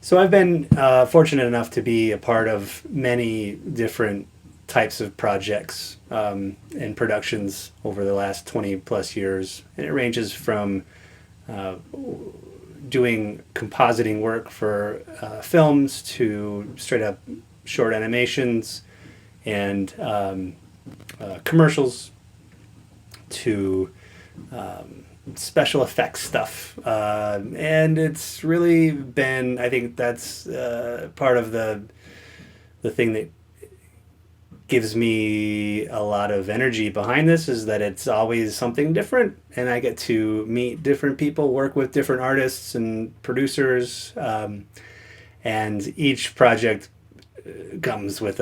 So I've been fortunate enough to be a part of many different types of projects and productions over the last 20 plus years. And it ranges from uh, doing compositing work for films to straight up short animations and commercials to special effects stuff. And it's really been, I think that's part of the thing that gives me a lot of energy behind this is that it's always something different, and I get to meet different people, work with different artists and producers, and each project comes with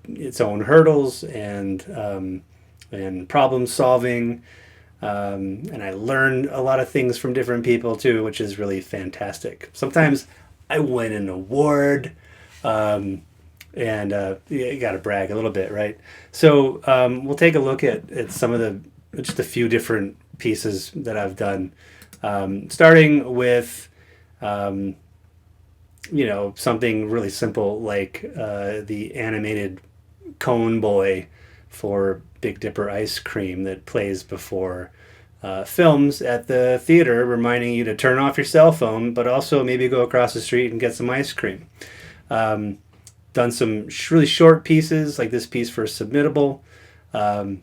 its own hurdles and problem solving. And I learn a lot of things from different people too, which is really fantastic. Sometimes I win an award, um, and you got to brag a little bit, right? So we'll take a look at some of just a few different pieces that I've done, starting with um, something really simple like the animated cone boy for Big Dipper ice cream that plays before films at the theater, reminding you to turn off your cell phone, but also maybe go across the street and get some ice cream. Um, Done some really short pieces, like this piece for Submittable, um,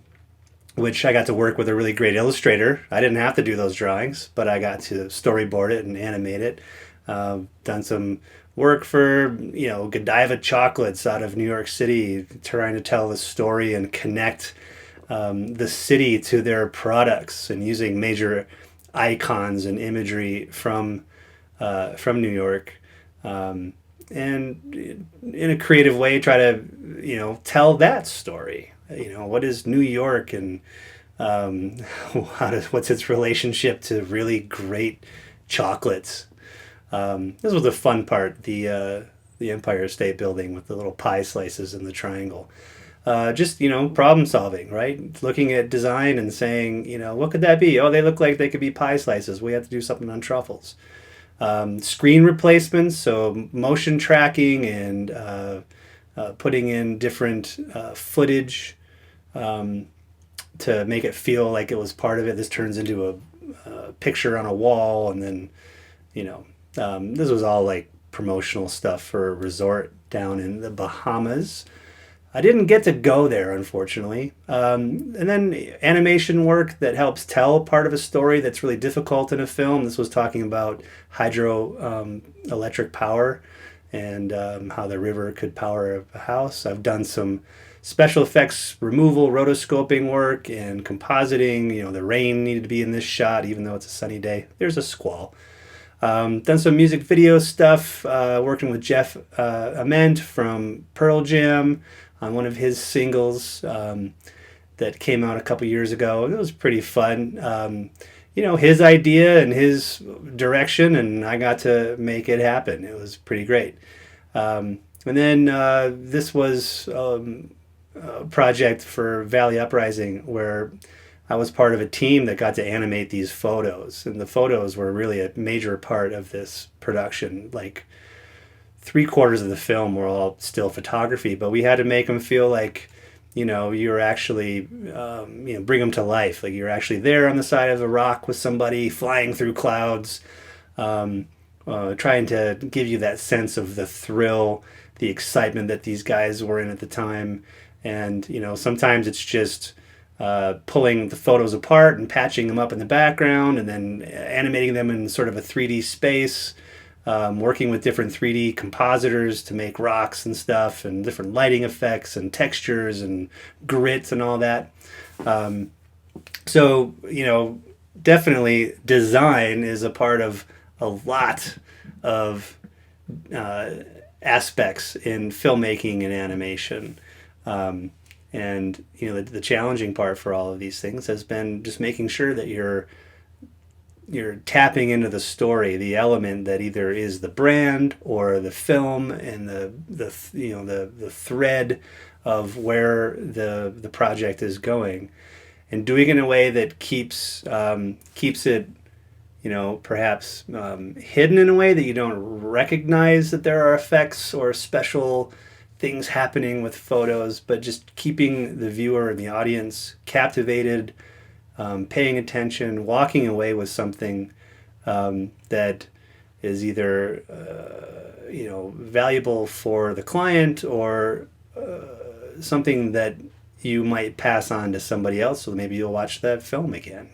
which I got to work with a really great illustrator. I didn't have to do those drawings, but I got to storyboard it and animate it. Done some work for Godiva chocolates out of New York City, trying to tell the story and connect the city to their products and using major icons and imagery from New York, and in a creative way try to tell that story. What is New York, and um, what's its relationship to really great chocolates. This was the fun part, the Empire State Building with the little pie slices in the triangle. Just problem solving, right? Looking at design and saying, what could that be? Oh, they look like they could be pie slices. We have to do something on truffles. Screen replacements, so motion tracking and putting in different footage um, to make it feel like it was part of it. This turns into a picture on a wall, and then you know this was all like promotional stuff for a resort down in the Bahamas. I didn't get to go there, unfortunately. And then animation work that helps tell part of a story that's really difficult in a film. This was talking about hydro electric power and how the river could power a house. I've done some special effects removal, rotoscoping work, and compositing. The rain needed to be in this shot, even though it's a sunny day. There's a squall. Done some music video stuff, working with Jeff Ament from Pearl Jam on one of his singles that came out a couple years ago. It was pretty fun. His idea and his direction, and I got to make it happen. It was pretty great. And then this was a project for Valley Uprising where I was part of a team that got to animate these photos, and the photos were really a major part of this production. Like 3/4 of the film were all still photography, but we had to make them feel like, you're actually, bring them to life. Like you're actually there on the side of a rock with somebody flying through clouds, trying to give you that sense of the thrill, the excitement that these guys were in at the time. And, sometimes it's just pulling the photos apart and patching them up in the background and then animating them in sort of a 3D space, working with different 3D compositors to make rocks and stuff and different lighting effects and textures and grit and all that. So, definitely design is a part of a lot of aspects in filmmaking and animation. And the challenging part for all of these things has been just making sure that you're tapping into the story, the element that either is the brand or the film, and the thread of where the project is going, and doing it in a way that keeps it perhaps hidden in a way that you don't recognize that there are effects or special things happening with photos, but just keeping the viewer and the audience captivated, paying attention, walking away with something that is either valuable for the client or something that you might pass on to somebody else, so maybe you'll watch that film again.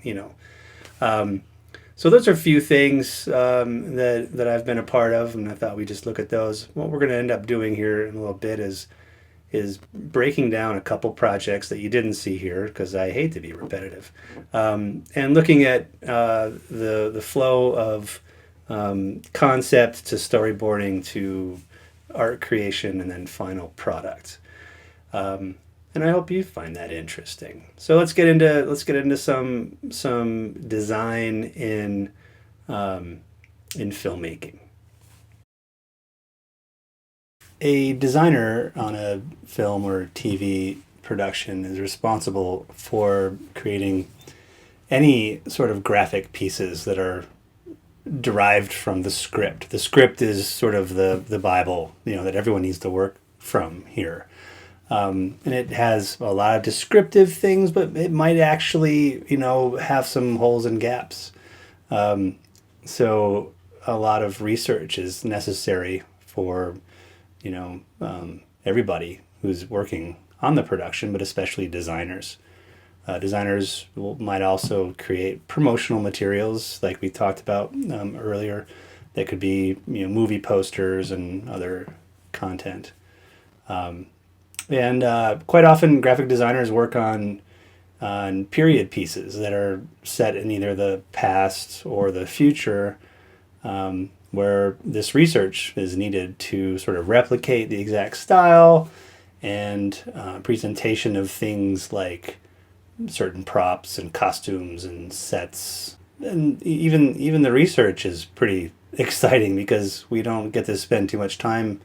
So those are a few things that I've been a part of, and I thought we'd just look at those. What we're going to end up doing here in a little bit is breaking down a couple projects that you didn't see here, because I hate to be repetitive, and looking at the flow of concept to storyboarding to art creation and then final product. And I hope you find that interesting. So let's get into some design in filmmaking. A designer on a film or TV production is responsible for creating any sort of graphic pieces that are derived from the script. The script is sort of the Bible, that everyone needs to work from here. And it has a lot of descriptive things, but it might actually, have some holes and gaps. So a lot of research is necessary for, everybody who's working on the production, but especially designers. Designers might also create promotional materials, like we talked about earlier. That could be, movie posters and other content. And quite often, graphic designers work on period pieces that are set in either the past or the future, where this research is needed to sort of replicate the exact style and presentation of things like certain props and costumes and sets. And even the research is pretty exciting, because we don't get to spend too much time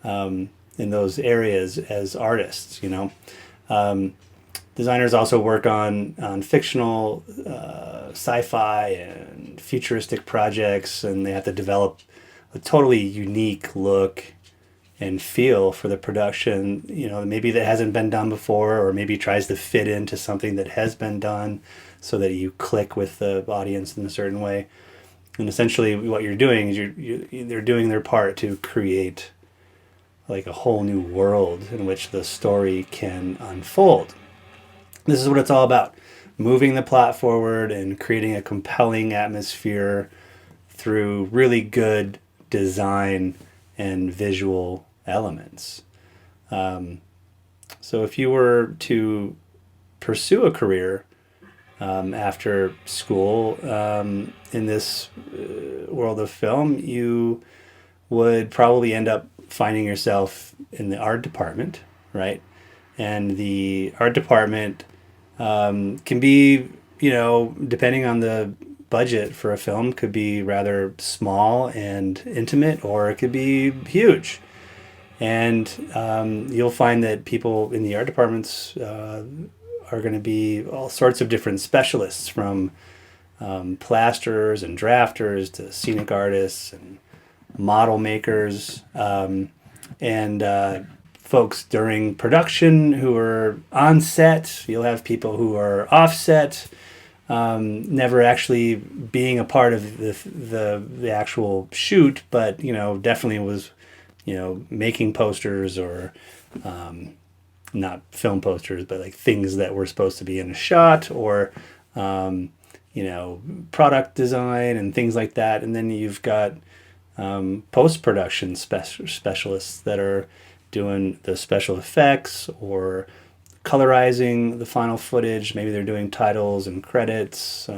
in those areas as artists. Designers also work on fictional, sci-fi and futuristic projects, and they have to develop a totally unique look and feel for the production, maybe that hasn't been done before, or maybe tries to fit into something that has been done, so that you click with the audience in a certain way. And essentially what you're doing is they're doing their part to create like a whole new world in which the story can unfold. This is what it's all about: moving the plot forward and creating a compelling atmosphere through really good design and visual elements. So if you were to pursue a career after school in this world of film, you would probably end up finding yourself in the art department, right? And the art department can be, depending on the budget for a film, could be rather small and intimate, or it could be huge. And you'll find that people in the art departments are going to be all sorts of different specialists, from plasterers and drafters to scenic artists and model makers, and folks during production who are on set. You'll have people who are off set, never actually being a part of the actual shoot, but definitely was making posters, or not film posters, but like things that were supposed to be in a shot, or product design and things like that. And then you've got post-production specialists that are doing the special effects or colorizing the final footage. Maybe they're doing titles and credits,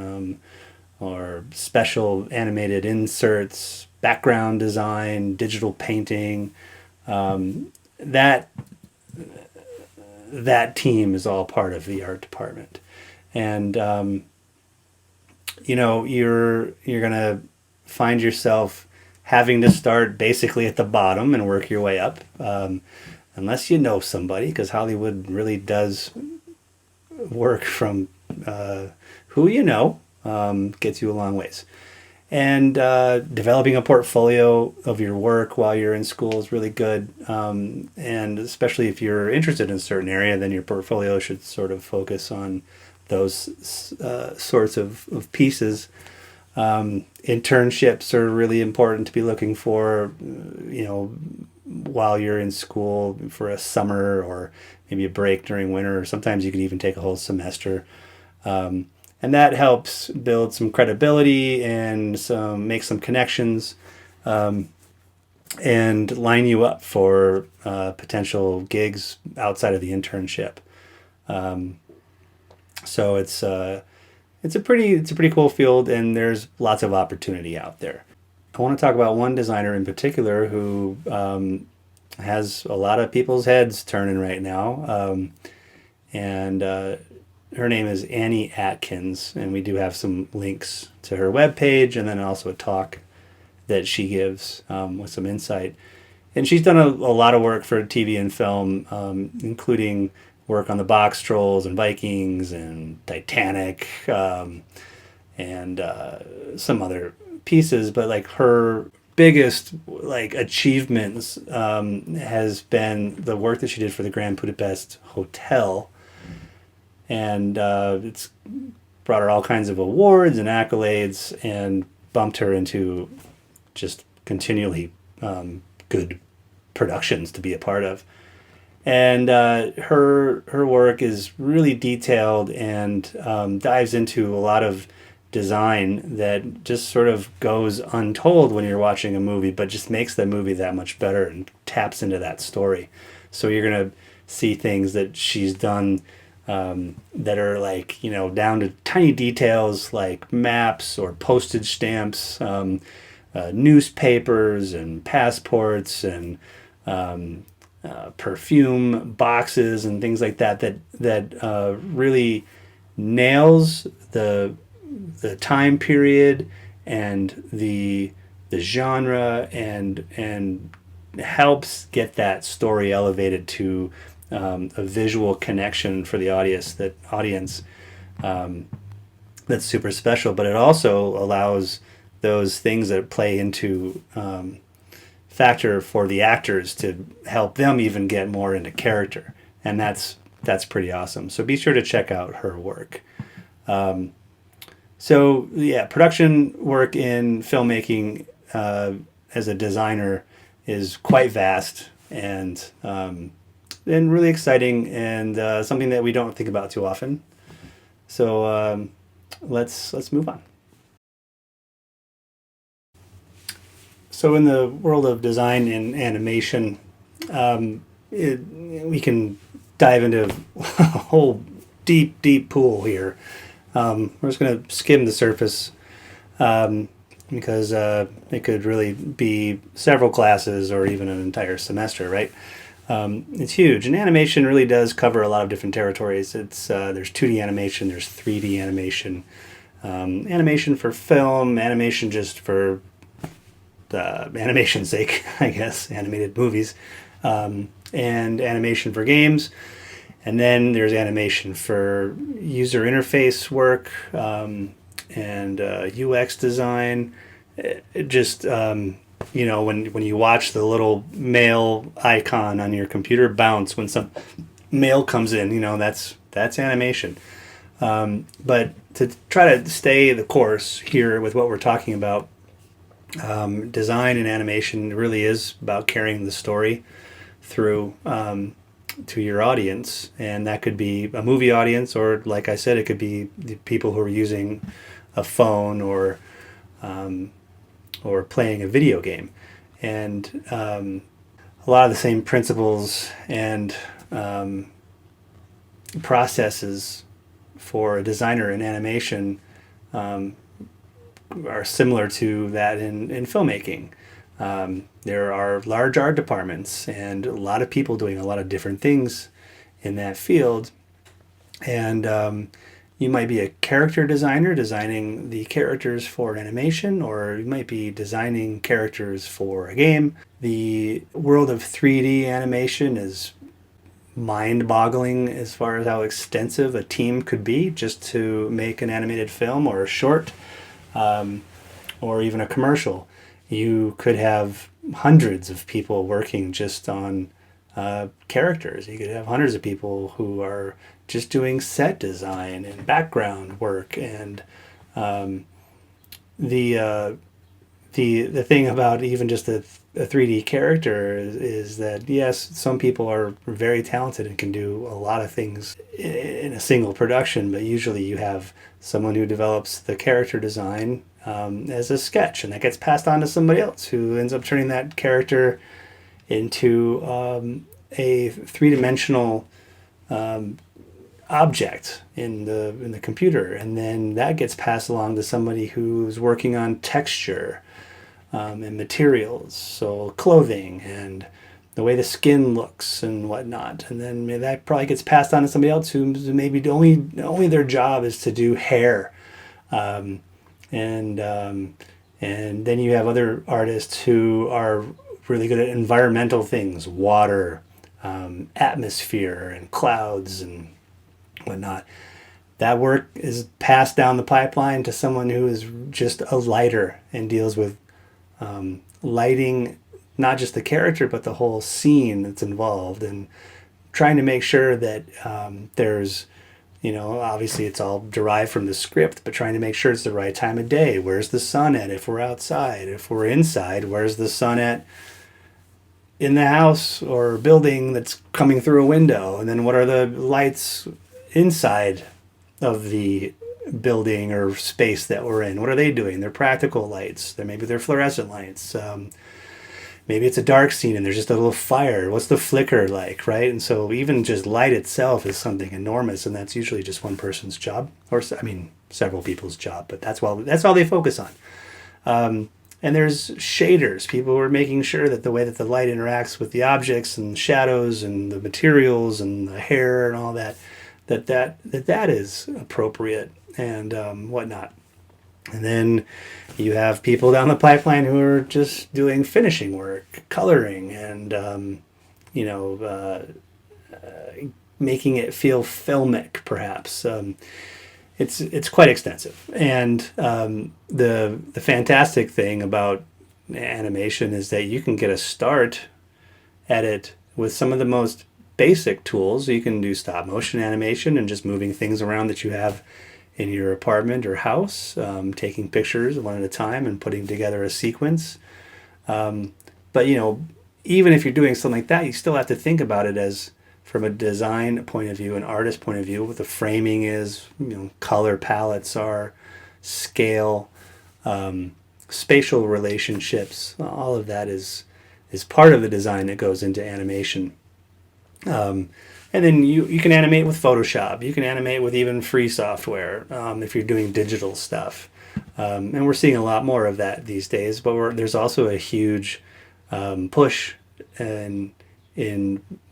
or special animated inserts, background design, digital painting. That team is all part of the art department. And you're gonna find yourself having to start basically at the bottom and work your way up, unless you know somebody, because Hollywood really does work from who gets you a long ways. And developing a portfolio of your work while you're in school is really good. And especially if you're interested in a certain area, then your portfolio should sort of focus on those sorts of pieces. Internships are really important to be looking for, while you're in school for a summer or maybe a break during winter, or sometimes you can even take a whole semester. And that helps build some credibility and make some connections, and line you up for potential gigs outside of the internship. So it's a pretty cool field, and there's lots of opportunity out there. I want to talk about one designer in particular who has a lot of people's heads turning right now, and her name is Annie Atkins, and we do have some links to her webpage and then also a talk that she gives with some insight. And she's done a lot of work for TV and film, including work on the Box Trolls and Vikings and Titanic, and some other pieces. But like her biggest like achievements has been the work that she did for the Grand Budapest Hotel, and it's brought her all kinds of awards and accolades and bumped her into just continually good productions to be a part of. And her work is really detailed and dives into a lot of design that just sort of goes untold when you're watching a movie, but just makes the movie that much better and taps into that story. So you're gonna see things that she's done that are like, down to tiny details like maps or postage stamps, newspapers and passports and perfume boxes and things like that really nails the time period and the genre, and helps get that story elevated to a visual connection for the audience that's super special. But it also allows those things that play into factor for the actors to help them even get more into character, and that's pretty awesome. So be sure to check out her work. So yeah, production work in filmmaking as a designer is quite vast and really exciting, and something that we don't think about too often. So let's move on. So in the world of design and animation, we can dive into a whole deep pool here. We're just going to skim the surface, because it could really be several classes or even an entire semester, right? It's huge, and animation really does cover a lot of different territories. There's 2D animation, there's 3D animation, animation for film, animation just for animation's sake, I guess, animated movies, and animation for games. And then there's animation for user interface work, and UX design. Just when you watch the little mail icon on your computer bounce when some mail comes in, that's animation. But to try to stay the course here with what we're talking about, design and animation really is about carrying the story through to your audience, and that could be a movie audience, or like I said, it could be the people who are using a phone or playing a video game. And a lot of the same principles and processes for a designer in animation are similar to that in filmmaking. There are large art departments and a lot of people doing a lot of different things in that field. And you might be a character designer designing the characters for an animation, or you might be designing characters for a game. The world of 3D animation is mind-boggling as far as how extensive a team could be just to make an animated film or a short. or even a commercial, you could have hundreds of people working just on characters. You could have hundreds of people who are just doing set design and background work. And um, the the thing about even just a 3D character is that yes, some people are very talented and can do a lot of things in a single production, but usually you have someone who develops the character design as a sketch, and that gets passed on to somebody else who ends up turning that character into a three-dimensional object in the computer, and then that gets passed along to somebody who's working on texture and materials, so clothing and the way the skin looks and whatnot, and then that probably gets passed on to somebody else who maybe only their job is to do hair, um, and and then you have other artists who are really good at environmental things, water, atmosphere, and clouds and whatnot. That work is passed down the pipeline to someone who is just a lighter and deals with lighting, not just the character, but the whole scene that's involved, and trying to make sure that there's, obviously it's all derived from the script, but trying to make sure it's the right time of day. Where's the sun at if we're outside? If we're inside, where's the sun at in the house or building that's coming through a window? And then what are the lights inside of the building or space that we're in? What are they doing? They're practical lights. Maybe they're fluorescent lights. Maybe it's a dark scene and there's just a little fire. What's the flicker like, right? And so even just light itself is something enormous, and that's usually just one person's job, or several people's job, but that's all they focus on. And there's shaders, people who are making sure that the way that the light interacts with the objects and shadows and the materials and the hair and all that is appropriate and whatnot. And then you have people down the pipeline who are just doing finishing work, coloring, and making it feel filmic, perhaps. It's quite extensive. And the fantastic thing about animation is that you can get a start at it with some of the most basic tools. You can do stop motion animation and just moving things around that you have in your apartment or house, taking pictures one at a time and putting together a sequence. But even if you're doing something like that, you still have to think about it as from a design point of view, an artist point of view, what the framing is, color palettes are, scale, spatial relationships. All of that is part of the design that goes into animation. And then you can animate with Photoshop. You can animate with even free software if you're doing digital stuff. And we're seeing a lot more of that these days. But there's also a huge push in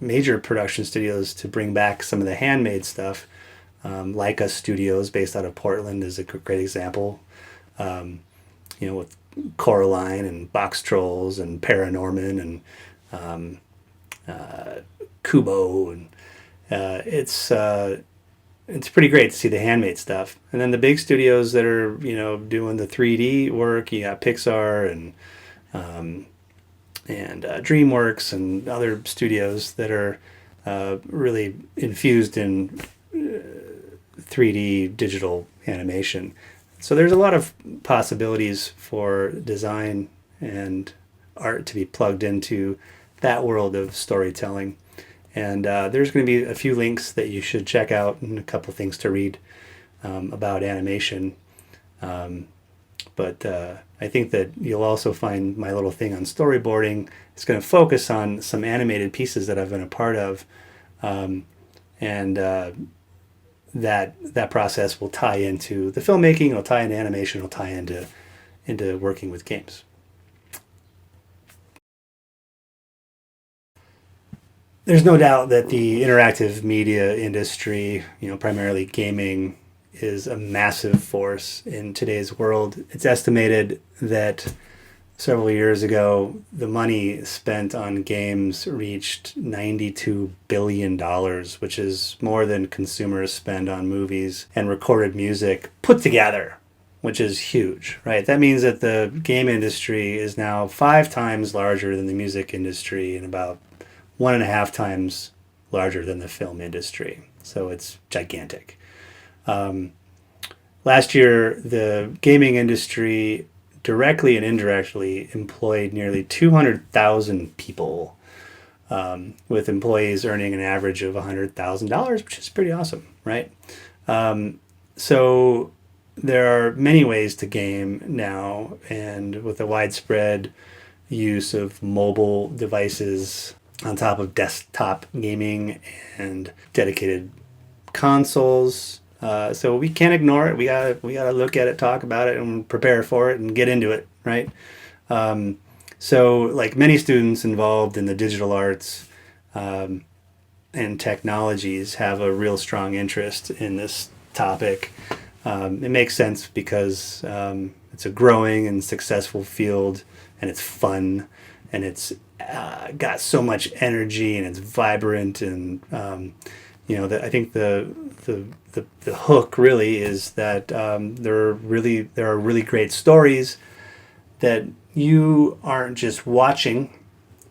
major production studios to bring back some of the handmade stuff. Leica Studios, based out of Portland, is a great example. With Coraline and Box Trolls and Paranorman and Kubo, and it's pretty great to see the handmade stuff. And then the big studios that are doing the 3D work, you got Pixar and DreamWorks and other studios that are really infused in 3D digital animation. So there's a lot of possibilities for design and art to be plugged into that world of storytelling. And there's going to be a few links that you should check out and a couple of things to read about animation. But I think that you'll also find my little thing on storyboarding. It's going to focus on some animated pieces that I've been a part of. And that process will tie into the filmmaking, it'll tie into animation, it'll tie into working with games. There's no doubt that the interactive media industry, primarily gaming, is a massive force in today's world. It's estimated that several years ago, the money spent on games reached $92 billion, which is more than consumers spend on movies and recorded music put together which is huge, right? That means that the game industry is now 5 times larger than the music industry and about 1.5 times larger than the film industry. So it's gigantic. Last year, the gaming industry directly and indirectly employed nearly 200,000 people, with employees earning an average of $100,000, which is pretty awesome, right? So there are many ways to game now, and with the widespread use of mobile devices on top of desktop gaming and dedicated consoles. So we can't ignore it. We gotta look at it, talk about it, and prepare for it, and get into it, right? So, like many students involved in the digital arts and technologies, have a real strong interest in this topic. It makes sense because it's a growing and successful field, and it's fun, and it's got so much energy, and it's vibrant, and I think the hook really is that there are really great stories that you aren't just watching,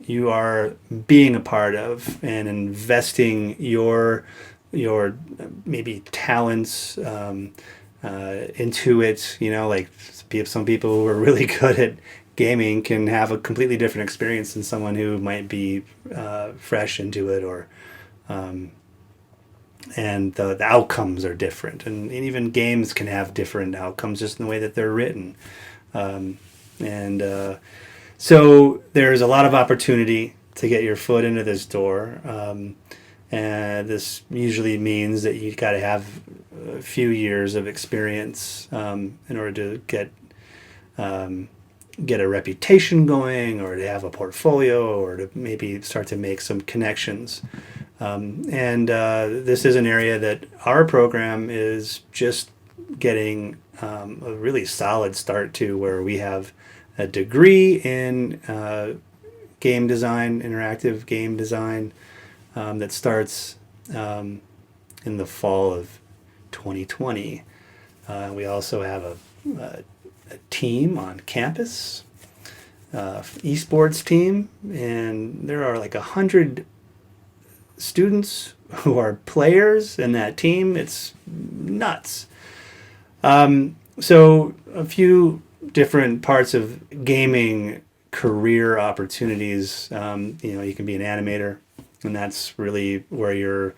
you are being a part of and investing your maybe talents into it. Like some people who are really good at gaming can have a completely different experience than someone who might be fresh into it, or and the outcomes are different, and even games can have different outcomes just in the way that they're written. So there's a lot of opportunity to get your foot into this door. And this usually means that you got to have a few years of experience in order to get a reputation going, or to have a portfolio, or to maybe start to make some connections. This is an area that our program is just getting a really solid start to, where we have a degree in game design, interactive game design, that starts in the fall of 2020. We also have a team on campus, esports team, and there are like 100 students who are players in that team. It's nuts. So a few different parts of gaming career opportunities. You can be an animator, and that's really where you're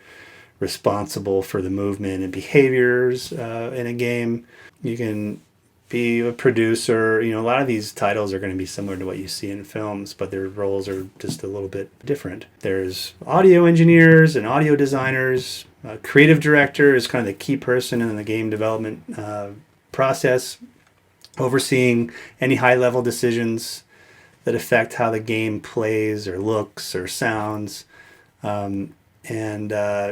responsible for the movement and behaviors in a game. You can be a producer. A lot of these titles are going to be similar to what you see in films, but their roles are just a little bit different. There's audio engineers and audio designers. A creative director is kind of the key person in the game development process, overseeing any high-level decisions that affect how the game plays or looks or sounds.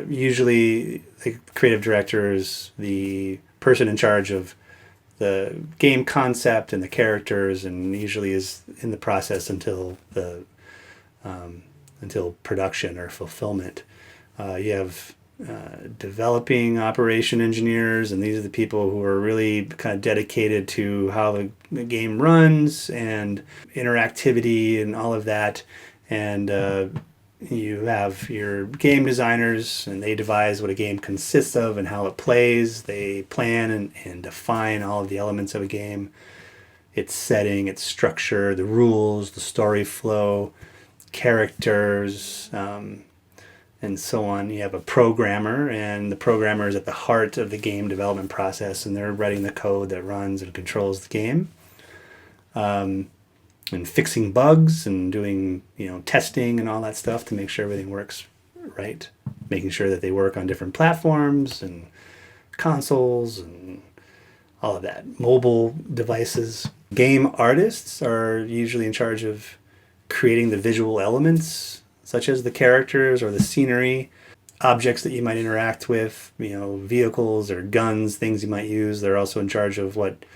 Usually the creative director is the person in charge of the game concept and the characters, and usually is in the process until production or fulfillment. You have developing operation engineers, and these are the people who are really kind of dedicated to how the game runs and interactivity and all of that. And you have your game designers, and they devise what a game consists of and how it plays. They plan and define all of the elements of a game, its setting, its structure, the rules, the story flow, characters, and so on. You have a programmer, and the programmer is at the heart of the game development process, and they're writing the code that runs and controls the game. And fixing bugs and doing testing and all that stuff to make sure everything works right, making sure that they work on different platforms and consoles and all of that, mobile devices. Game artists are usually in charge of creating the visual elements, such as the characters or the scenery, objects that you might interact with, vehicles or guns, things you might use. They're also in charge of what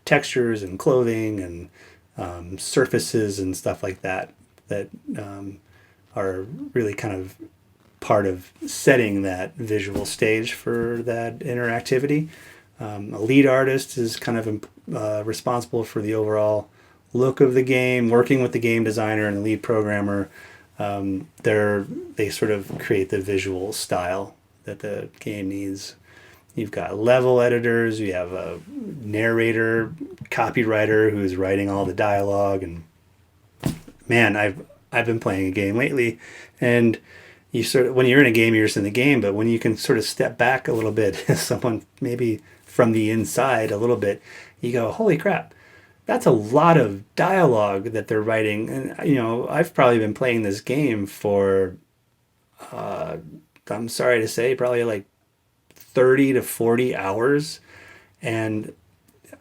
textures and clothing and surfaces and stuff like that are really kind of part of setting that visual stage for that interactivity. A lead artist is kind of responsible for the overall look of the game, working with the game designer and the lead programmer. They sort of create the visual style that the game needs. You've got level editors, you have a narrator, copywriter who's writing all the dialogue. And man, I've been playing a game lately, and you sort of, when you're in a game, you're just in the game. But when you can sort of step back a little bit, as someone maybe from the inside a little bit, you go, holy crap, that's a lot of dialogue that they're writing. And I've probably been playing this game for I'm sorry to say, probably like 30 to 40 hours, and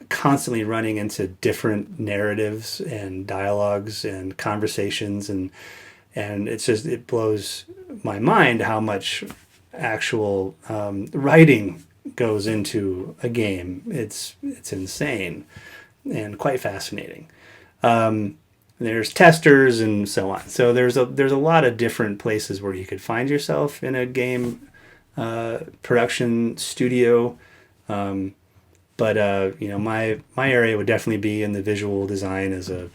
constantly running into different narratives and dialogues and conversations, and it blows my mind how much actual writing goes into a game. It's insane and quite fascinating. There's testers and so on. So there's a lot of different places where you could find yourself in a game production studio. But my area would definitely be in the visual design as a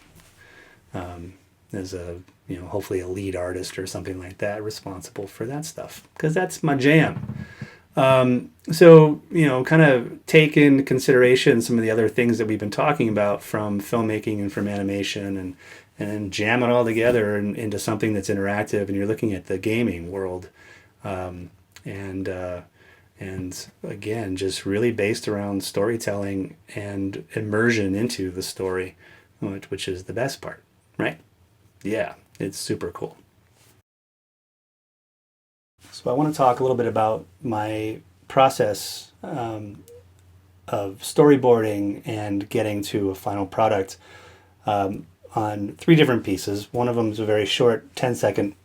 hopefully a lead artist or something like that, responsible for that stuff, because that's my jam. So kind of take into consideration some of the other things that we've been talking about from filmmaking and from animation, and jam it all together into something that's interactive, and you're looking at the gaming world, and again, just really based around storytelling and immersion into the story, which is the best part, right? Yeah, it's super cool. So I want to talk a little bit about my process of storyboarding and getting to a final product on three different pieces. One of them is a very short 10-second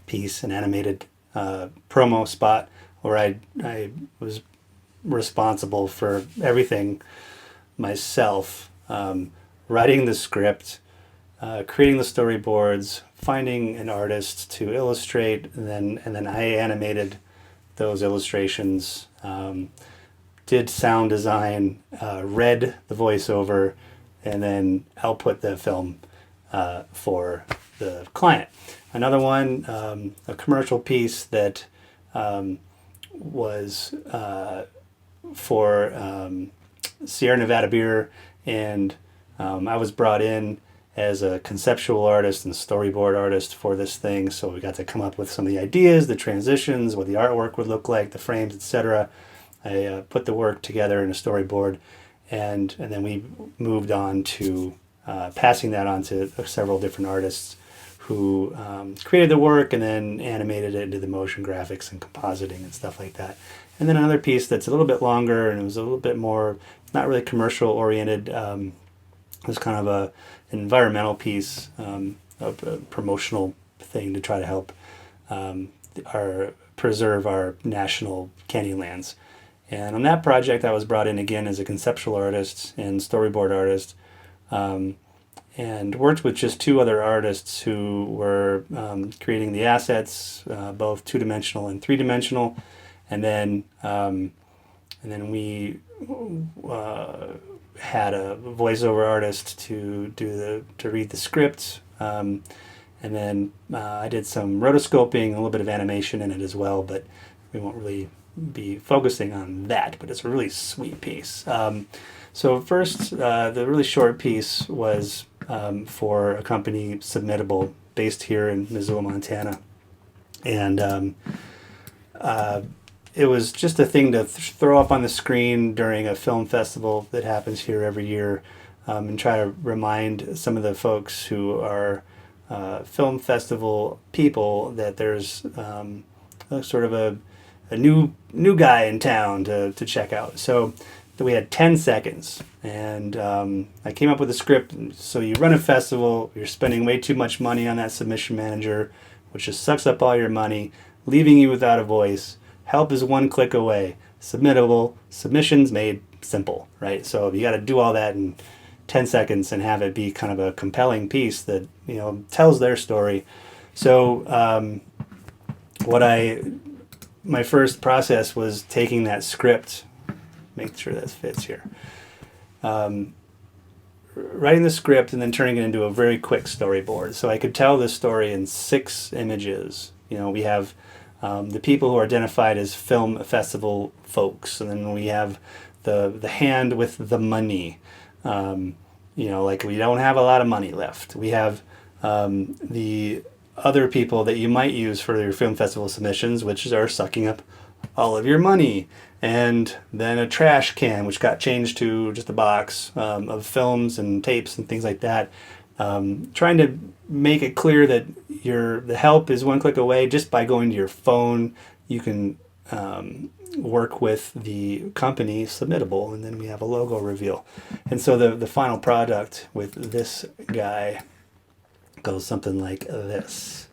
piece, an animated promo spot where I was responsible for everything myself, writing the script, creating the storyboards, finding an artist to illustrate, and then I animated those illustrations, did sound design, read the voiceover, and then output the film for the client. Another one, a commercial piece that was for Sierra Nevada Beer, and I was brought in as a conceptual artist and storyboard artist for this thing. So we got to come up with some of the ideas, the transitions, what the artwork would look like, the frames, etc. I put the work together in a storyboard, and then we moved on to passing that on to several different artists who created the work and then animated it into the motion graphics and compositing and stuff like that. And then another piece that's a little bit longer and it was a little bit more, not really commercial oriented. It was kind of an environmental piece, a promotional thing to try to help preserve our national canyonlands. And on that project, I was brought in again as a conceptual artist and storyboard artist, and worked with just two other artists who were creating the assets, both two-dimensional and three-dimensional, and then we had a voiceover artist to read the script, and then I did some rotoscoping, a little bit of animation in it as well, but we won't really be focusing on that, but it's a really sweet piece. So first, the really short piece was for a company, Submittable, based here in Missoula, Montana. And it was just a thing to throw up on the screen during a film festival that happens here every year, and try to remind some of the folks who are film festival people that there's sort of a new guy in town to check out. So we had 10 seconds, and I came up with a script. So you run a festival, you're spending way too much money on that submission manager, which just sucks up all your money, leaving you without a voice. Help is one click away. Submittable, submissions made simple, right? So you got to do all that in 10 seconds and have it be kind of a compelling piece that, tells their story. So my first process was taking that script, make sure this fits here. Writing the script and then turning it into a very quick storyboard. So I could tell this story in 6 images. We have the people who are identified as film festival folks, and then we have the hand with the money. Like we don't have a lot of money left. We have the other people that you might use for your film festival submissions, which are sucking up all of your money. And then a trash can, which got changed to just a box of films and tapes and things like that. Trying to make it clear that the help is one click away. Just by going to your phone, you can work with the company submittable, and then we have a logo reveal. And so the final product with this guy goes something like this.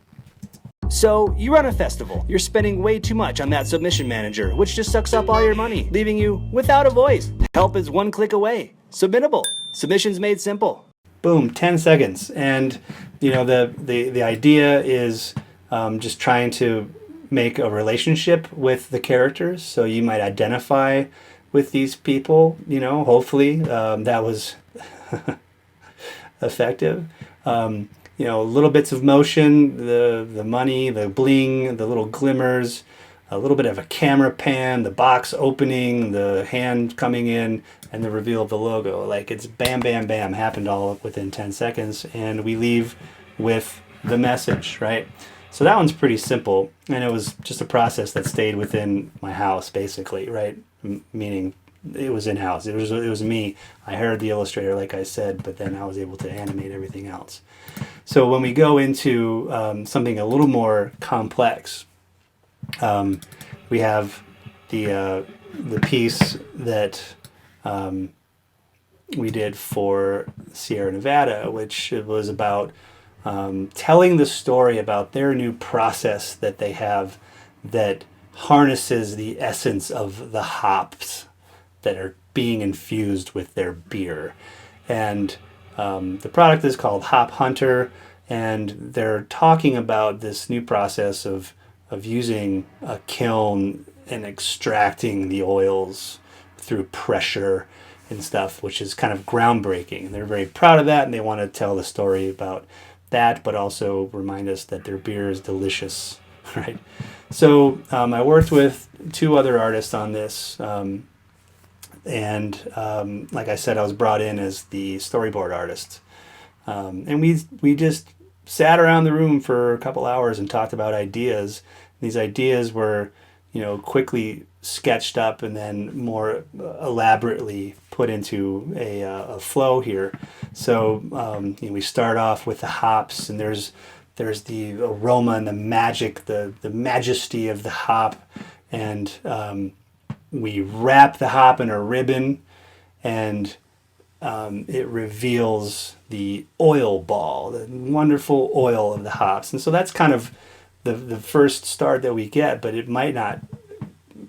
So, you run a festival. You're spending way too much on that submission manager, which just sucks up all your money, leaving you without a voice. Help is one click away. Submittable. Submissions made simple. Boom, 10 seconds. And, the idea is just trying to make a relationship with the characters. So you might identify with these people, hopefully that was effective. Little bits of motion, the money, the bling, the little glimmers, a little bit of a camera pan, the box opening, the hand coming in, and the reveal of the logo. Like it's bam, bam, bam, happened all within 10 seconds, and we leave with the message, right? So that one's pretty simple, and it was just a process that stayed within my house, basically, right? Meaning it was in-house. It was me. I hired the illustrator, like I said, but then I was able to animate everything else. So when we go into something a little more complex, we have the piece that we did for Sierra Nevada, which was about telling the story about their new process that they have that harnesses the essence of the hops that are being infused with their beer. And the product is called Hop Hunter, and they're talking about this new process of using a kiln and extracting the oils through pressure and stuff, which is kind of groundbreaking. They're very proud of that, and they want to tell the story about that, but also remind us that their beer is delicious, right? So I worked with 2 other artists on this, and like I said, I was brought in as the storyboard artist. And we just sat around the room for a couple hours and talked about ideas. These ideas were, quickly sketched up and then more elaborately put into a flow here. So we start off with the hops, and there's the aroma and the magic, the majesty of the hop, and we wrap the hop in a ribbon, and it reveals the oil ball, the wonderful oil of the hops. And so that's kind of the first start that we get, but it might not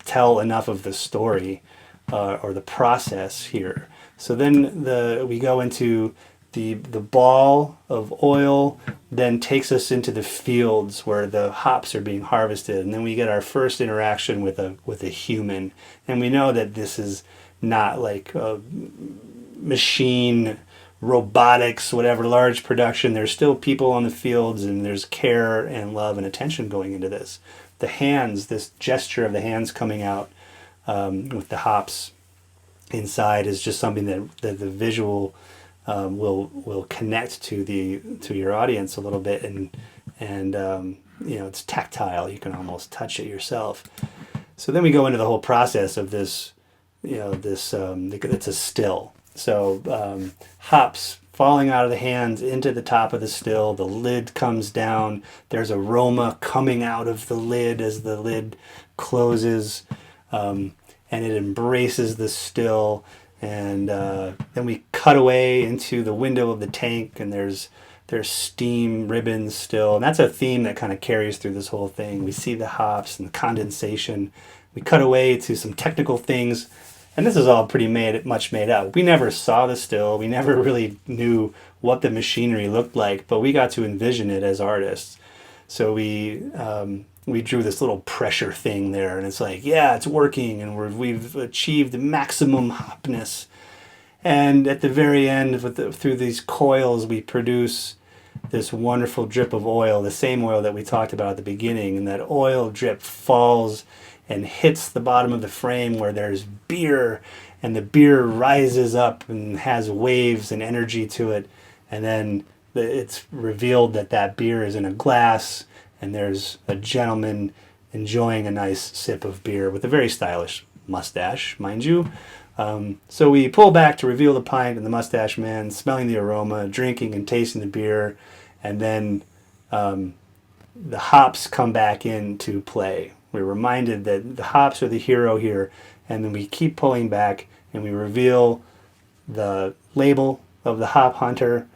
tell enough of the story or the process here. So then we go into the ball of oil, then takes us into the fields where the hops are being harvested, and then we get our first interaction with a human. And we know that this is not like a machine, robotics, whatever, large production. There's still people on the fields, and there's care and love and attention going into this. The hands, this gesture of the hands coming out with the hops inside is just something that the visual will connect to your audience a little bit, and it's tactile. You can almost touch it yourself. So then we go into the whole process of this. It's a still. So hops falling out of the hands into the top of the still. The lid comes down. There's aroma coming out of the lid as the lid closes, and it embraces the still. And then we cut away into the window of the tank, and there's steam ribbons still. And that's a theme that kind of carries through this whole thing. We see the hops and the condensation. We cut away to some technical things. And this is all pretty much made up. We never saw the still. We never really knew what the machinery looked like, but we got to envision it as artists. So we we drew this little pressure thing there, and it's like, yeah, it's working, and we've achieved maximum hopness. And at the very end, through these coils, we produce this wonderful drip of oil, the same oil that we talked about at the beginning, and that oil drip falls and hits the bottom of the frame where there's beer, and the beer rises up and has waves and energy to it, and then it's revealed that that beer is in a glass, and there's a gentleman enjoying a nice sip of beer with a very stylish mustache, mind you. So we pull back to reveal the pint and the mustache man smelling the aroma, drinking and tasting the beer, and then the hops come back into play. We're reminded that the hops are the hero here, and then we keep pulling back and we reveal the label of the Hop Hunter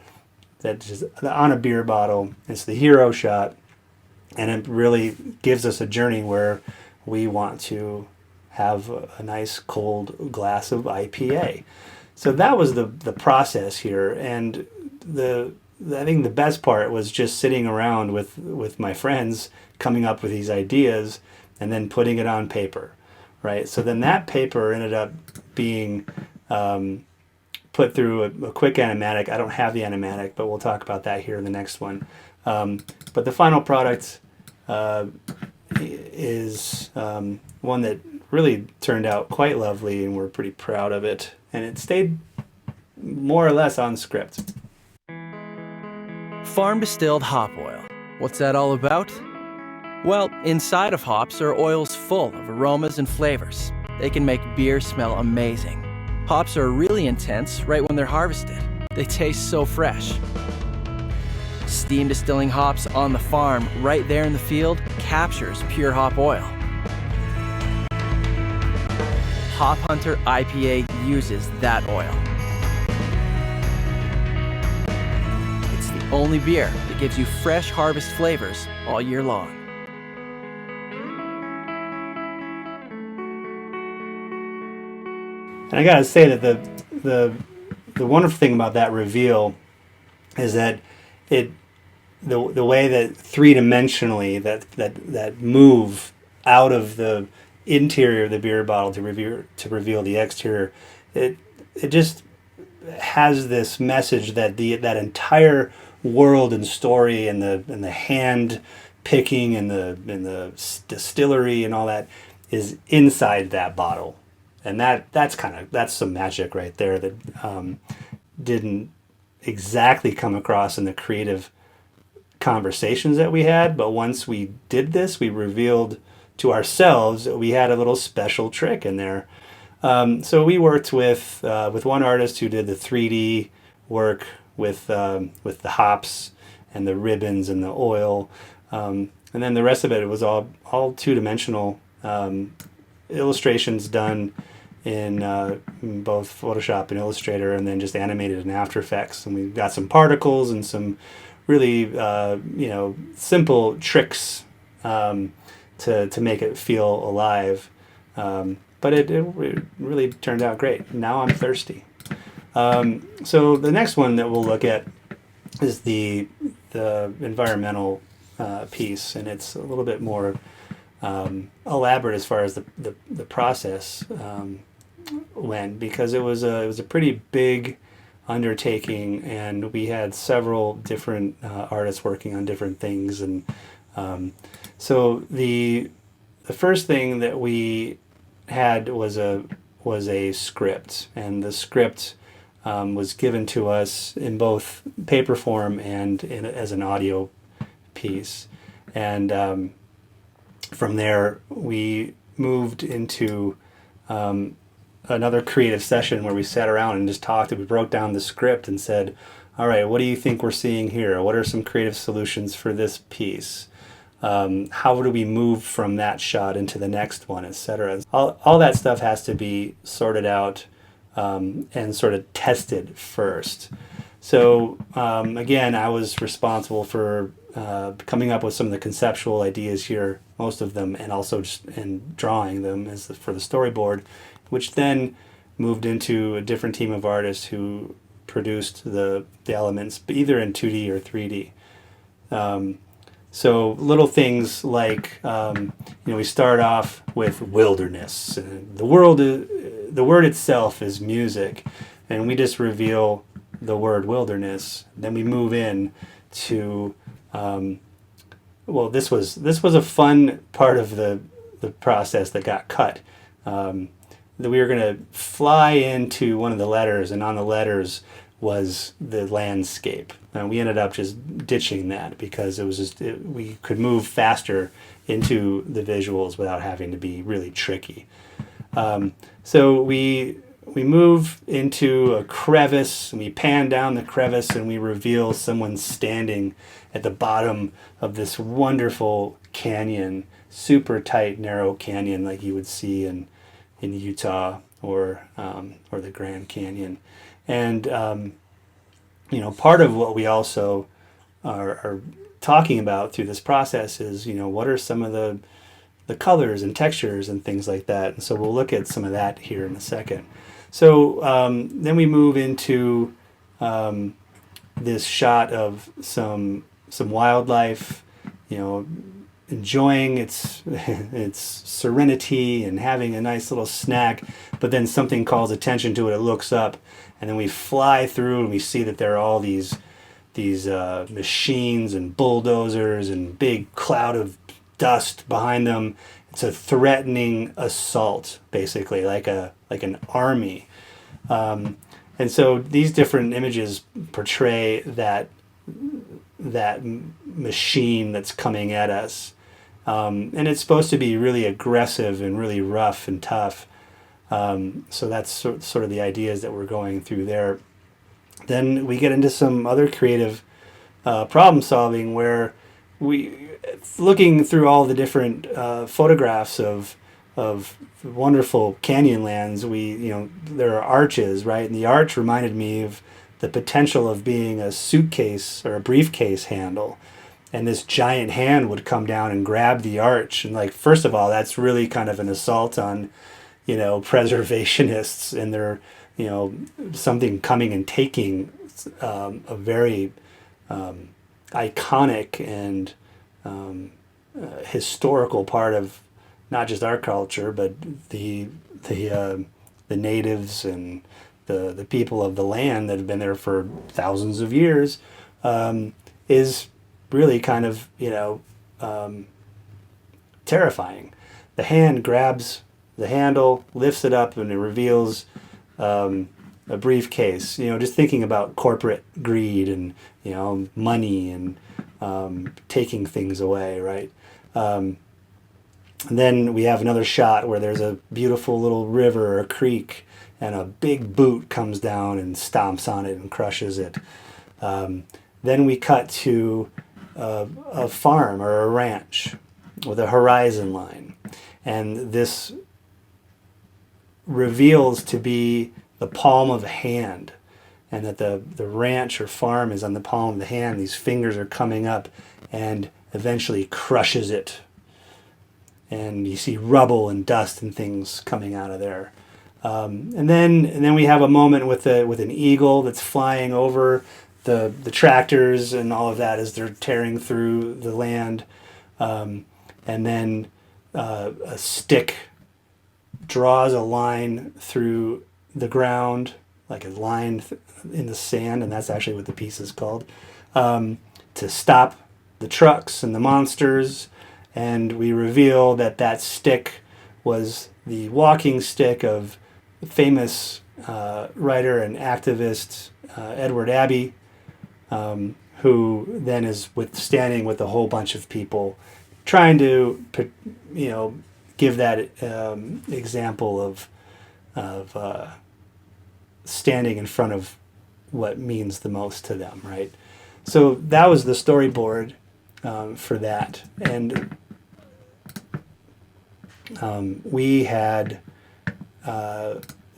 that's just on a beer bottle. It's the hero shot, and it really gives us a journey where we want to have a nice cold glass of IPA. So that was the process here, and I think the best part was just sitting around with my friends, coming up with these ideas, and then putting it on paper, right? So then that paper ended up being put through a quick animatic. I don't have the animatic, but we'll talk about that here in the next one. But the final product is one that really turned out quite lovely, and we're pretty proud of it. And it stayed more or less on script. Farm distilled hop oil. What's that all about? Well, inside of hops are oils full of aromas and flavors. They can make beer smell amazing. Hops are really intense right when they're harvested. They taste so fresh. Steam distilling hops on the farm right there in the field captures pure hop oil. Hop Hunter IPA uses that oil. It's the only beer that gives you fresh harvest flavors all year long. And I gotta say that the wonderful thing about that reveal is that the way that three-dimensionally that move out of the interior of the beer bottle to reveal the exterior, it just has this message that that entire world and story and the hand picking and the distillery and all that is inside that bottle. And that's some magic right there that didn't exactly come across in the creative conversations that we had, but once we did this, we revealed to ourselves that we had a little special trick in there. So we worked with one artist who did the 3D work with the hops and the ribbons and the oil, and then the rest of it was all two-dimensional illustrations done in both Photoshop and Illustrator, and then just animated in After Effects. And we got some particles and some really simple tricks to make it feel alive. But it really turned out great. Now I'm thirsty. So the next one that we'll look at is the environmental piece, and it's a little bit more elaborate as far as the process went, because it was a pretty big undertaking, and we had several different artists working on different things, and so the first thing that we had was a script, and the script was given to us in both paper form and as an audio piece, and from there we moved into another creative session where we sat around and just talked, and we broke down the script and said, all right, what do you think we're seeing here? What are some creative solutions for this piece? How do we move from that shot into the next one, etc.? All that stuff has to be sorted out and sort of tested first. So again, I was responsible for coming up with some of the conceptual ideas here, most of them, and also just in drawing them for the storyboard, which then moved into a different team of artists who produced the elements, either in 2D or 3D. So little things like, we start off with wilderness. And the word itself is music, and we just reveal the word wilderness. Then we move in to, this was a fun part of the process that got cut. That we were going to fly into one of the letters, and on the letters was the landscape. And we ended up just ditching that because we could move faster into the visuals without having to be really tricky. So we move into a crevice, and we pan down the crevice, and we reveal someone standing at the bottom of this wonderful canyon, super tight, narrow canyon like you would see in Utah or the Grand Canyon. And part of what we also are talking about through this process is, what are some of the colors and textures and things like that. And so we'll look at some of that here in a second. So then we move into this shot of some wildlife, enjoying its serenity and having a nice little snack, but then something calls attention to it. It looks up, and then we fly through, and we see that there are all these machines and bulldozers and big cloud of dust behind them. It's a threatening assault, basically, like an army. And so these different images portray that machine that's coming at us. And it's supposed to be really aggressive and really rough and tough. So that's sort of the ideas that we're going through there. Then we get into some other creative problem solving where looking through all the different photographs of wonderful canyon lands, there are arches, right? And the arch reminded me of the potential of being a suitcase or a briefcase handle. And this giant hand would come down and grab the arch. And first of all, that's really kind of an assault on, preservationists and their, something coming and taking a very iconic and historical part of not just our culture, but the natives and the people of the land that have been there for thousands of years, is really kind of terrifying. The hand grabs the handle, lifts it up, and it reveals a briefcase. Just thinking about corporate greed and money and taking things away, right? And then we have another shot where there's a beautiful little river or creek, and a big boot comes down and stomps on it and crushes it. Then we cut to a farm or a ranch with a horizon line, and this reveals to be the palm of a hand, and that the ranch or farm is on the palm of the hand. These fingers are coming up and eventually crushes it, and you see rubble and dust and things coming out of there. And then we have a moment with an eagle that's flying over the tractors and all of that as they're tearing through the land. And then a stick draws a line through the ground, like a line in the sand, and that's actually what the piece is called, to stop the trucks and the monsters. And we reveal that stick was the walking stick of famous writer and activist Edward Abbey, who then is standing with a whole bunch of people trying to, give that example of standing in front of what means the most to them, right? So that was the storyboard for that. And we had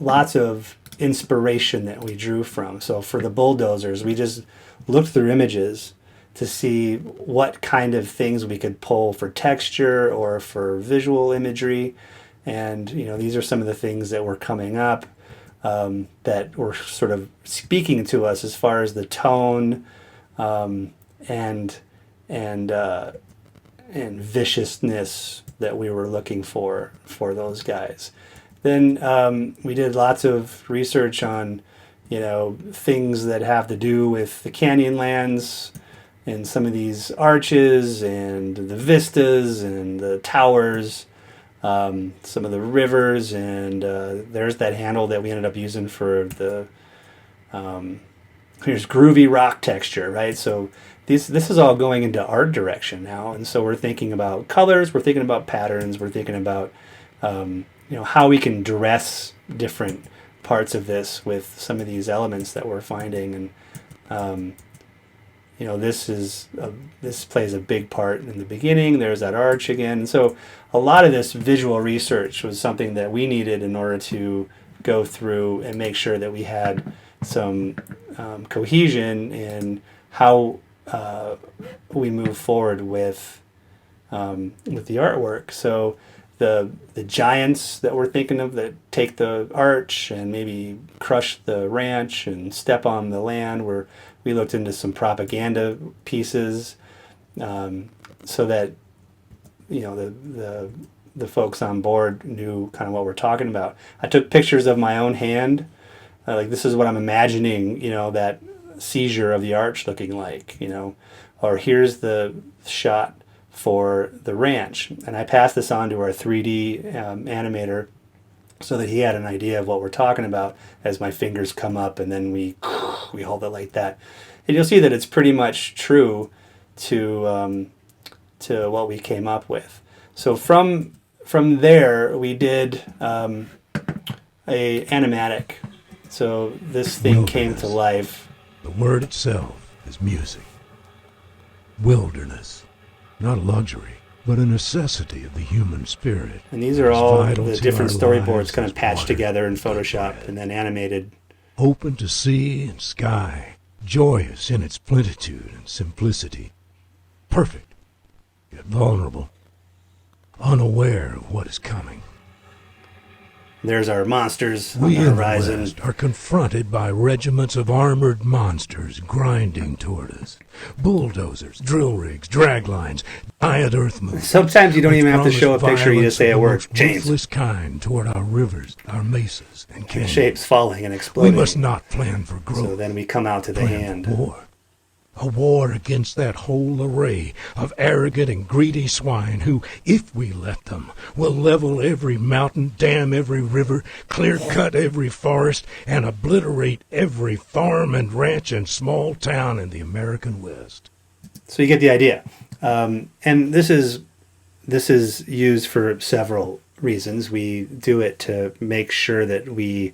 lots of inspiration that we drew from. So for the bulldozers, we just looked through images to see what kind of things we could pull for texture or for visual imagery. And, these are some of the things that were coming up that were sort of speaking to us as far as the tone and and viciousness that we were looking for those guys. Then we did lots of research on, things that have to do with the Canyonlands and some of these arches and the vistas and the towers, some of the rivers, and there's that handle that we ended up using for the here's groovy rock texture, right? So this is all going into art direction now, and so we're thinking about colors, we're thinking about patterns, we're thinking about how we can dress different parts of this with some of these elements that we're finding, and this plays a big part in the beginning. There's that arch again. So a lot of this visual research was something that we needed in order to go through and make sure that we had some cohesion in how we move forward with the artwork. So the giants that we're thinking of that take the arch and maybe crush the ranch and step on the land, where we looked into some propaganda pieces, so that the folks on board knew kind of what we're talking about. I took pictures of my own hand, like this is what I'm imagining, that seizure of the arch looking like, or here's the shot for the ranch, and I passed this on to our 3D animator so that he had an idea of what we're talking about as my fingers come up, and then we hold it like that, and you'll see that it's pretty much true to what we came up with. So from there we did a animatic. So this thing came to life. The word itself is music. Wilderness. Not a luxury, but a necessity of the human spirit. And these are all the different storyboards kind of patched together in Photoshop and then animated. Open to sea and sky, joyous in its plenitude and simplicity. Perfect, yet vulnerable, unaware of what is coming. There's our monsters on We the in the horizon. West are confronted by regiments of armored monsters grinding toward us. Bulldozers, drill rigs, drag lines, giant earth movers. Sometimes you don't even have to show a picture, you just say a word. Most James. ruthless kind toward our rivers, our mesas, and canyons. Shapes falling and We exploding. must not plan for growth. So then we come out to the Plan hand. for war. A war against that whole array of arrogant and greedy swine who, if we let them, will level every mountain, dam every river, clear-cut every forest, and obliterate every farm and ranch and small town in the American West. So you get the idea. And this is used for several reasons. We do it to make sure that we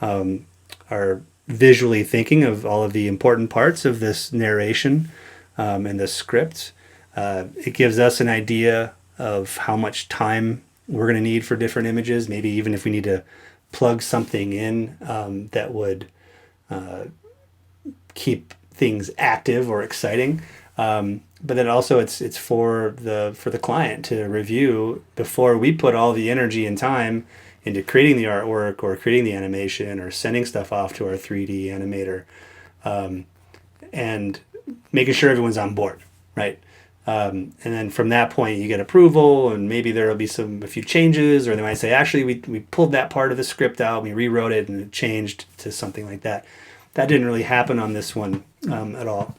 are visually thinking of all of the important parts of this narration and the script. It gives us an idea of how much time we're going to need for different images, maybe even if we need to plug something in that would keep things active or exciting. But then also it's for the client to review before we put all the energy and time into creating the artwork or creating the animation or sending stuff off to our 3D animator, and making sure everyone's on board, right? And then from that point you get approval, and maybe there will be a few changes, or they might say, actually we pulled that part of the script out, we rewrote it and it changed to something like that. That didn't really happen on this one at all.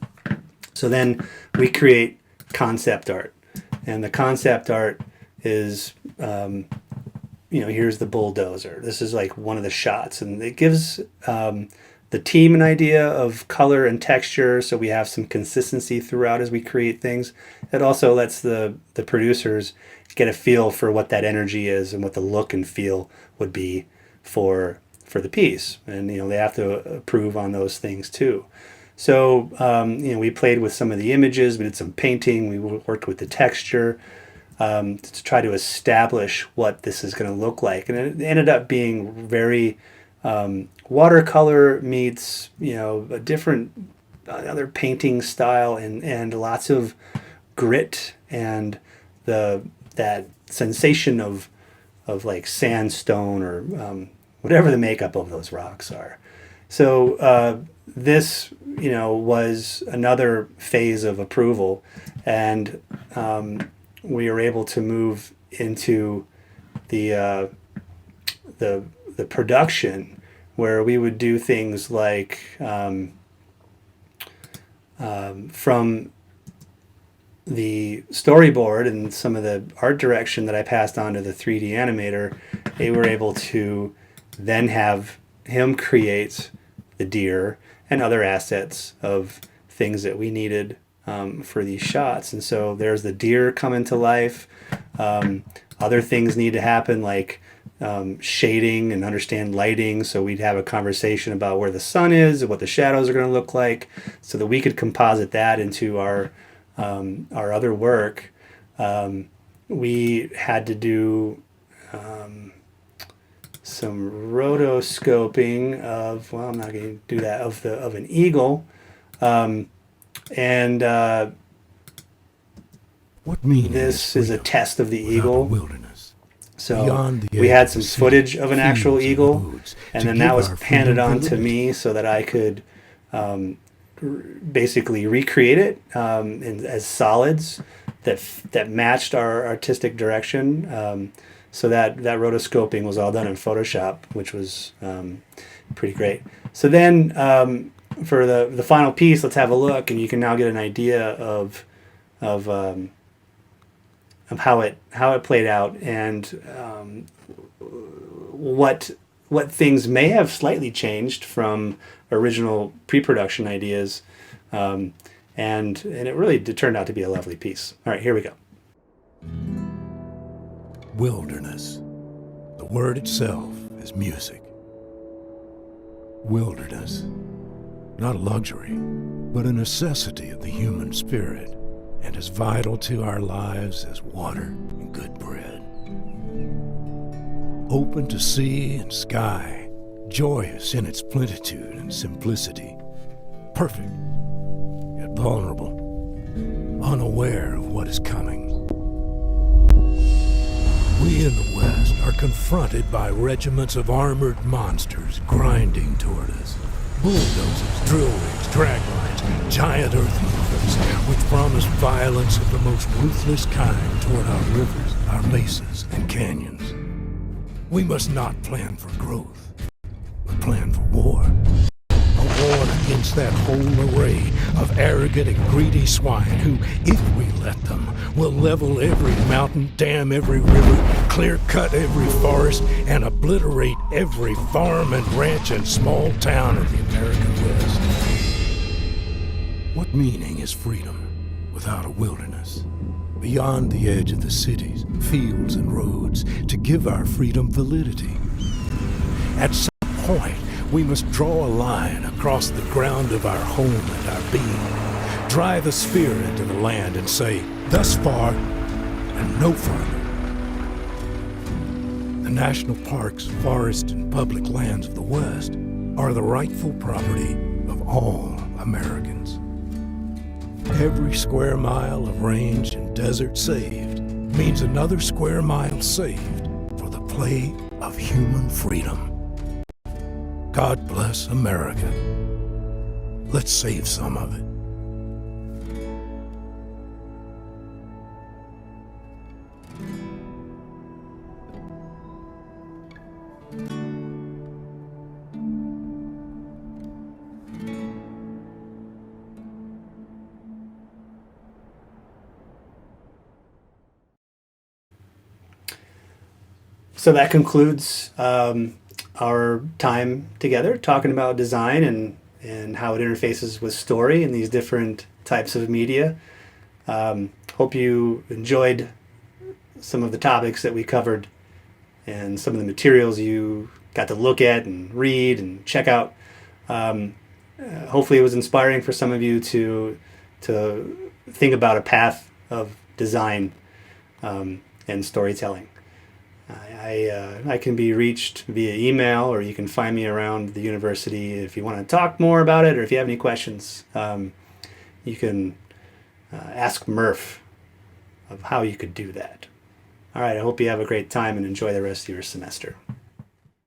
So then we create concept art, and the concept art is here's the bulldozer. This is like one of the shots, and it gives the team an idea of color and texture, so we have some consistency throughout as we create things. It also lets the producers get a feel for what that energy is and what the look and feel would be for the piece, and they have to approve on those things too. So we played with some of the images, we did some painting, we worked with the texture, to try to establish what this is going to look like. And it ended up being very watercolor meets, a different, another painting style, and lots of grit and that sensation of like sandstone or whatever the makeup of those rocks are. So this, was another phase of approval, and we were able to move into the the production, where we would do things like from the storyboard and some of the art direction that I passed on to the 3D animator, they were able to then have him create the deer and other assets of things that we needed for these shots. And so there's the deer coming to life. Other things need to happen, like shading and understand lighting. So we'd have a conversation about where the sun is and what the shadows are going to look like, so that we could composite that into our other work. We had to do some rotoscoping of, well, I'm not going to do that, of an eagle, and What meaning this is a test of the without eagle. the wilderness? So Beyond the we edge had of some the city, footage of an actual fields and eagle, woods, and to then give that was our handed freedom on to validity. me so that I could basically recreate it as solids that matched our artistic direction. So that rotoscoping was all done in Photoshop, which was pretty great. So then for the final piece, let's have a look, and you can now get an idea of how it played out, and what things may have slightly changed from original pre-production ideas, and it really turned out to be a lovely piece. All right, here we go. Wilderness. The word itself is music. Wilderness. Not a luxury, but a necessity of the human spirit, and as vital to our lives as water and good bread. Open to sea and sky, joyous in its plenitude and simplicity, perfect, yet vulnerable, unaware of what is coming. We in the West are confronted by regiments of armored monsters grinding toward us. Bulldozers, drill rigs, drag lines, giant earth movers, which promise violence of the most ruthless kind toward our rivers, our mesas, and canyons. We must not plan for growth, but plan for war. A war against that whole array of arrogant and greedy swine who, if we let them, will level every mountain, dam every river, clear-cut every forest, and obliterate every farm and ranch and small town of the American West. What meaning is freedom without a wilderness? Beyond the edge of the cities, fields, and roads, to give our freedom validity. At some point, we must draw a line across the ground of our home and our being, drive a spear into the land and say, thus far and no further. The national parks, forests, and public lands of the West are the rightful property of all Americans. Every square mile of range and desert saved means another square mile saved for the play of human freedom. God bless America. Let's save some of it. So that concludes our time together talking about design and how it interfaces with story and these different types of media. Hope you enjoyed some of the topics that we covered and some of the materials you got to look at and read and check out. Hopefully it was inspiring for some of you to think about a path of design and storytelling. I can be reached via email, or you can find me around the university if you want to talk more about it, or if you have any questions. You can ask Murph of how you could do that. All right, I hope you have a great time and enjoy the rest of your semester.